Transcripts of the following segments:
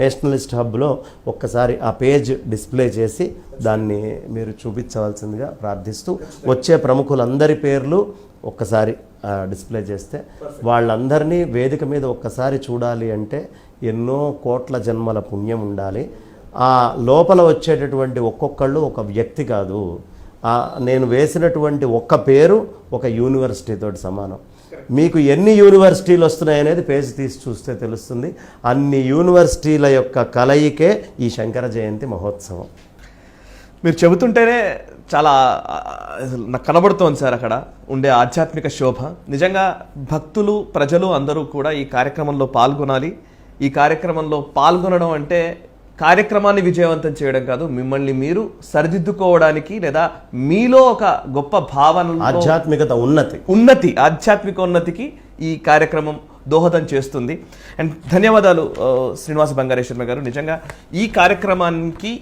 Nationalist హబ్లో ఒక్కసారి ఆ page display చేసి దాన్ని మీరు చూపించవలసిందిగా ప్రార్థిస్తూ, వచ్చే ప్రముఖులందరి పేర్లు ఒక్కసారి డిస్ప్లే చేస్తే వాళ్ళందరినీ వేదిక మీద ఒక్కసారి చూడాలి అంటే ఎన్నో కోట్ల జన్మల పుణ్యం ఉండాలి. ఆ లోపల వచ్చేటటువంటి ఒక్కొక్కళ్ళు ఒక వ్యక్తి కాదు, నేను వేసినటువంటి ఒక్క పేరు ఒక యూనివర్సిటీతో సమానం. మీకు ఎన్ని యూనివర్సిటీలు వస్తున్నాయనేది పేజ్ తీసి చూస్తే తెలుస్తుంది. అన్ని యూనివర్సిటీల యొక్క కలయికే ఈ శంకర జయంతి మహోత్సవం. మీరు చెబుతుంటేనే చాలా నాకు కనబడుతోంది సార్ అక్కడ ఉండే ఆధ్యాత్మిక శోభ. నిజంగా భక్తులు, ప్రజలు అందరూ కూడా ఈ కార్యక్రమంలో పాల్గొనాలి. ఈ కార్యక్రమంలో పాల్గొనడం అంటే కార్యక్రమాన్ని విజయవంతం చేయడం కాదు, మిమ్మల్ని మీరు సరిదిద్దుకోవడానికి లేదా మీలో ఒక గొప్ప భావన, ఆధ్యాత్మిక ఉన్నతికి ఈ కార్యక్రమం దోహదం చేస్తుంది. అండ్ ధన్యవాదాలు శ్రీనివాస బంగారేశ్వర గారు. నిజంగా ఈ కార్యక్రమానికి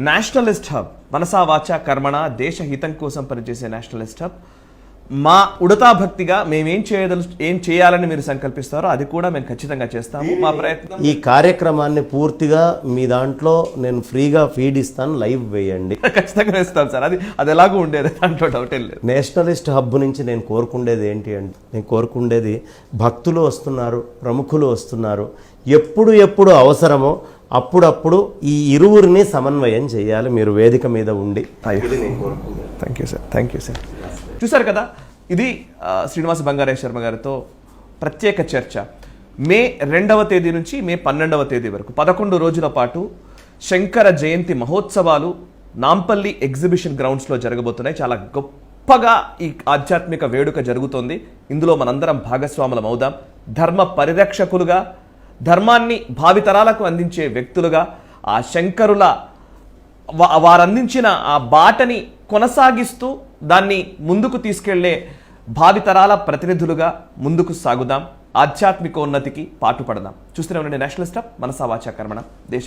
నేషనలిస్ట్ హబ్, మనసా వాచా కర్మణ, దేశ హితం కోసం పనిచేసే నేషనలిస్ట్ హబ్, మా ఉడతా భక్తిగా మేమేం ఏం చేయాలని మీరు సంకల్పిస్తారో అది కూడా మేము ఖచ్చితంగా చేస్తాము. మా ప్రయత్నం ఈ కార్యక్రమాన్ని పూర్తిగా మీ దాంట్లో నేను ఫ్రీగా ఫీడ్ ఇస్తాను, లైవ్ వేయండి. ఖచ్చితంగా వేస్తాం సార్. అది ఎలాగూ ఉండేది, దాంట్లో డౌటే లేదు. నేషనలిస్ట్ హబ్ నుంచి నేను కోరుకుండేది ఏంటి అంటే, నేను కోరుకుండేది భక్తులు వస్తున్నారు, ప్రముఖులు వస్తున్నారు, ఎప్పుడు అవసరమో అప్పుడప్పుడు ఈ ఇరువురిని సమన్వయం చేయాలి మీరు వేదిక మీద ఉండి. Thank you sir. చూసారు కదా, ఇది శ్రీనివాస బంగారేశ్వర గారితో ప్రత్యేక చర్చ. మే 2వ తేదీ నుంచి మే 12వ తేదీ వరకు 11 రోజుల పాటు శంకర జయంతి మహోత్సవాలు నాంపల్లి ఎగ్జిబిషన్ గ్రౌండ్స్లో జరగబోతున్నాయి. చాలా గొప్పగా ఈ ఆధ్యాత్మిక వేడుక జరుగుతోంది. ఇందులో మనందరం భాగస్వాములం అవుదాం. ధర్మ పరిరక్షకులుగా, ధర్మాన్ని భావితరాలకు అందించే వ్యక్తులుగా, ఆ శంకరుల వారందించిన ఆ బాటని కొనసాగిస్తూ దాన్ని ముందుకు తీసుకెళ్లే భావితరాల ప్రతినిధులుగా ముందుకు సాగుదాం. ఆధ్యాత్మికోన్నతికి పాటుపడదాం. చూస్తూనే ఉండండి నేషనలిస్ట్ హబ్, మనసా వాచా కర్మణ, దేశ